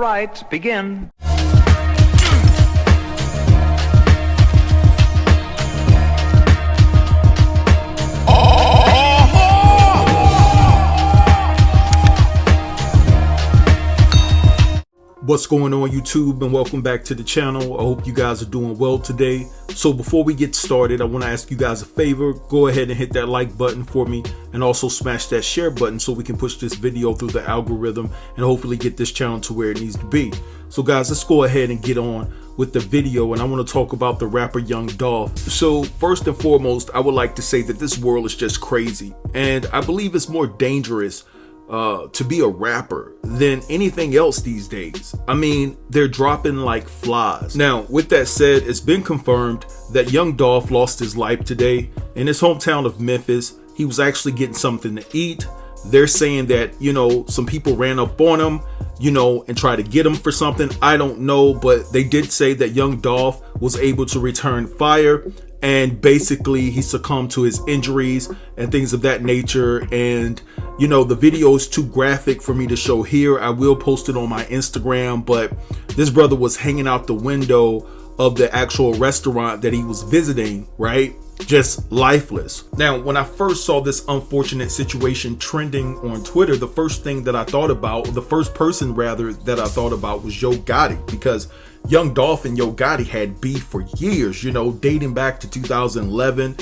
right, begin. What's going on, YouTube, and welcome back to the channel. I hope you guys are doing well today. So before we get started, I want to ask you guys a favor. Go ahead and hit that like button for me, and also smash that share button so we can push this video through the algorithm and hopefully get this channel to where it needs to be. So guys, let's go ahead and get on with the video, and I want to talk about the rapper Young Dolph. So first and foremost, I would like to say that this world is just crazy, and I believe it's more dangerous to be a rapper than anything else these days. I mean, they're dropping like flies. Now, with that said, it's been confirmed that Young Dolph lost his life today in his hometown of Memphis. He was actually getting something to eat. They're saying that, some people ran up on him, and tried to get him for something. I don't know, but they did say that Young Dolph was able to return fire, and basically he succumbed to his injuries and things of that nature. And the video is too graphic for me to show here. I will post it on my Instagram, but this brother was hanging out the window of the actual restaurant that he was visiting, right? Just lifeless. Now, when I first saw this unfortunate situation trending on Twitter, the first thing that I thought about, the first person rather that I thought about, was Yo Gotti, because Young Dolph and Yo Gotti had beef for years, dating back to 2011.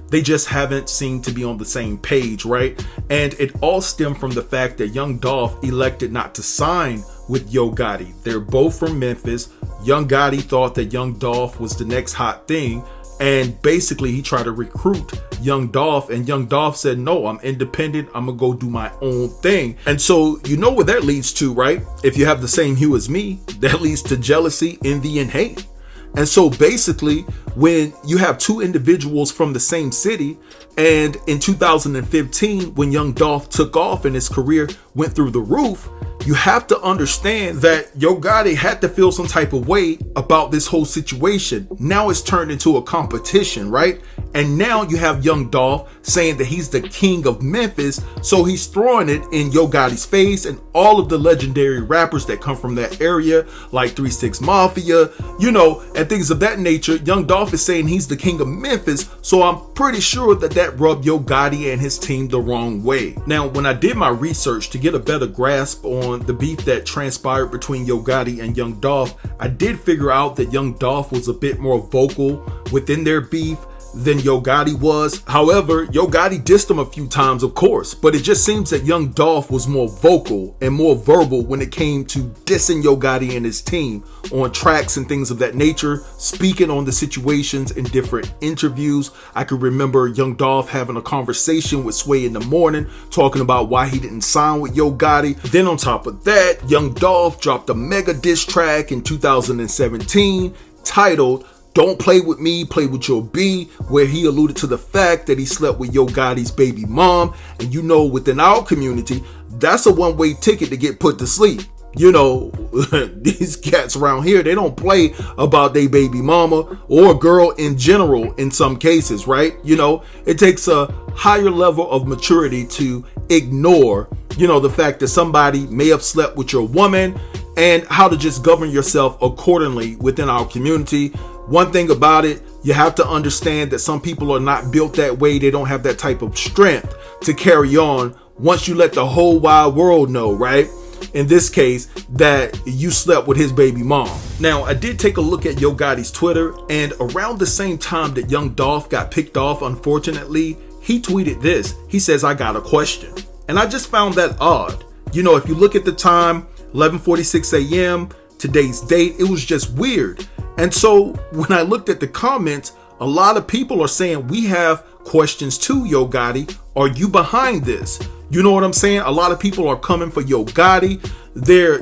They just haven't seemed to be on the same page, right? And it all stemmed from the fact that Young Dolph elected not to sign with Yo Gotti. They're both from Memphis. Young Gotti thought that Young Dolph was the next hot thing, and basically he tried to recruit Young Dolph, and Young Dolph said, no, I'm independent, I'm gonna go do my own thing. And so you know what that leads to, right? If you have the same hue as me, that leads to jealousy, envy, and hate. And so basically, when you have two individuals from the same city, and in 2015, when Young Dolph took off and his career went through the roof, you have to understand that Yo Gotti had to feel some type of way about this whole situation. Now it's turned into a competition, right? And now you have Young Dolph saying that he's the king of Memphis, so he's throwing it in Yo Gotti's face and all of the legendary rappers that come from that area, like 3 6 Mafia, and things of that nature. Young Dolph is saying he's the king of Memphis, so I'm pretty sure that rubbed Yo Gotti and his team the wrong way. Now, when I did my research to get a better grasp on the beef that transpired between Yo Gotti and Young Dolph, I did figure out that Young Dolph was a bit more vocal within their beef than Yo Gotti was. However, Yo Gotti dissed him a few times, of course, but it just seems that Young Dolph was more vocal and more verbal when it came to dissing Yo Gotti and his team on tracks and things of that nature, speaking on the situations in different interviews. I could remember Young Dolph having a conversation with Sway in the Morning, talking about why he didn't sign with Yo Gotti. Then on top of that, Young Dolph dropped a mega diss track in 2017 titled Don't Play With Me, Play With Your B, where he alluded to the fact that he slept with Yo Gotti's baby mom. And within our community, that's a one-way ticket to get put to sleep. These cats around here, they don't play about their baby mama or girl in general in some cases, right? It takes a higher level of maturity to ignore, the fact that somebody may have slept with your woman, and how to just govern yourself accordingly within our community. One thing about it, you have to understand that some people are not built that way. They don't have that type of strength to carry on once you let the whole wide world know, right? In this case, that you slept with his baby mom. Now, I did take a look at Yo Gotti's Twitter, and around the same time that Young Dolph got picked off, unfortunately, he tweeted this. He says, I got a question. And I just found that odd. If you look at the time, 11:46 a.m., today's date, it was just weird. And so when I looked at the comments, a lot of people are saying, we have questions too, Yo Gotti. Are you behind this? You know what I'm saying? A lot of people are coming for Yo Gotti. They're,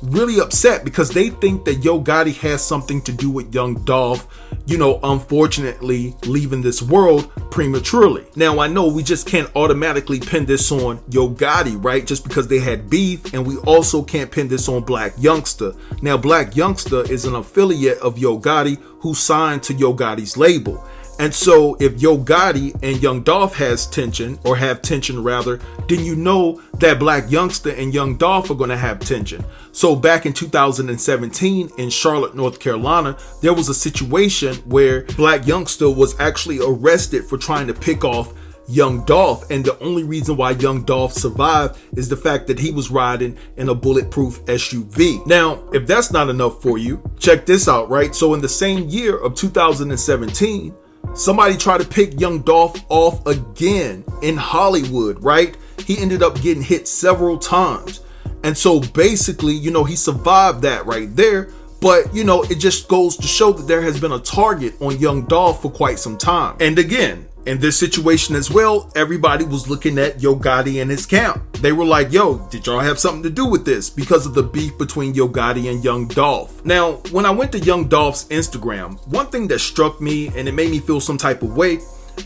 really upset because they think that Yo Gotti has something to do with Young Dolph, unfortunately leaving this world prematurely. Now, I know we just can't automatically pin this on Yo Gotti, right? Just because they had beef, and we also can't pin this on Black Youngster. Now, Black Youngster is an affiliate of Yo Gotti who signed to Yo Gotti's label. And so if Yo Gotti and Young Dolph has tension, or have tension rather, then you know that Black Youngsta and Young Dolph are going to have tension. So back in 2017 in Charlotte, North Carolina, there was a situation where Black Youngsta was actually arrested for trying to pick off Young Dolph, and the only reason why Young Dolph survived is the fact that he was riding in a bulletproof SUV. Now, if that's not enough for you, check this out, right? So in the same year of 2017, somebody tried to pick Young Dolph off again in Hollywood, right? He ended up getting hit several times. And so basically, he survived that right there. But, it just goes to show that there has been a target on Young Dolph for quite some time. And again, in this situation as well, everybody was looking at Yo Gotti and his camp. They were like, yo, did y'all have something to do with this? Because of the beef between Yo Gotti and Young Dolph. Now, when I went to Young Dolph's Instagram, one thing that struck me and it made me feel some type of way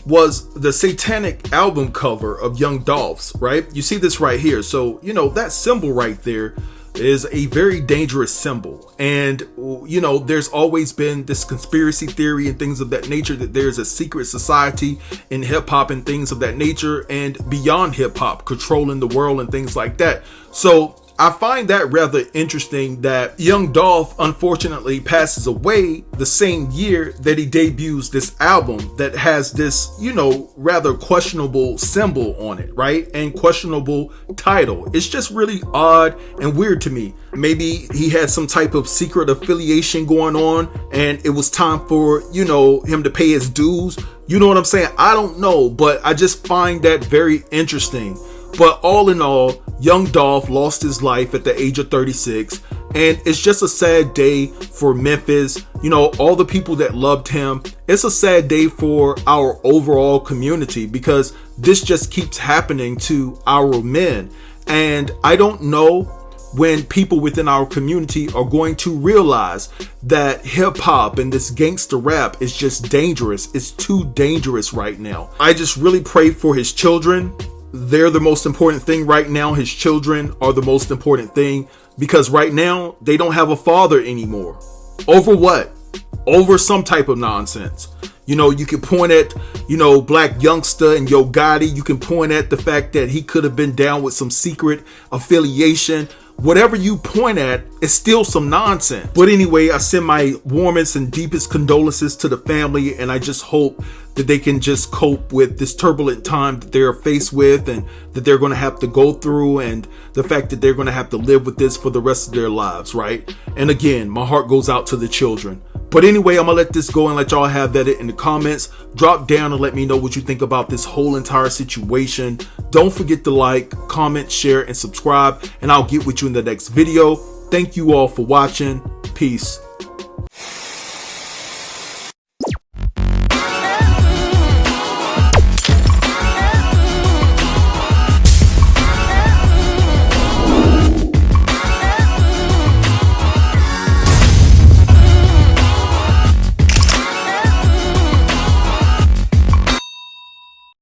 was the satanic album cover of Young Dolph's, right? You see this right here. So, that symbol right there is a very dangerous symbol. And, there's always been this conspiracy theory and things of that nature that there's a secret society in hip hop and things of that nature and beyond hip hop controlling the world and things like that. So I find that rather interesting that Young Dolph unfortunately passes away the same year that he debuts this album that has this, rather questionable symbol on it, right? And questionable title. It's just really odd and weird to me. Maybe he had some type of secret affiliation going on and it was time for, him to pay his dues. You know what I'm saying? I don't know, but I just find that very interesting. But all in all, Young Dolph lost his life at the age of 36, and it's just a sad day for Memphis. All the people that loved him. It's a sad day for our overall community because this just keeps happening to our men. And I don't know when people within our community are going to realize that hip hop and this gangster rap is just dangerous. It's too dangerous right now. I just really pray for his children. They're the most important thing right now. His children are the most important thing because right now they don't have a father anymore. Over what? Over some type of nonsense. You can point at, Black Youngsta and Yo Gotti. You can point at the fact that he could have been down with some secret affiliation. Whatever you point at, it's still some nonsense. But anyway, I send my warmest and deepest condolences to the family, and I just hope that they can just cope with this turbulent time that they're faced with and that they're going to have to go through, and the fact that they're going to have to live with this for the rest of their lives, right? And again, my heart goes out to the children. But anyway, I'm going to let this go and let y'all have that in the comments. Drop down and let me know what you think about this whole entire situation. Don't forget to like, comment, share, and subscribe, and I'll get with you in the next video. Thank you all for watching. Peace.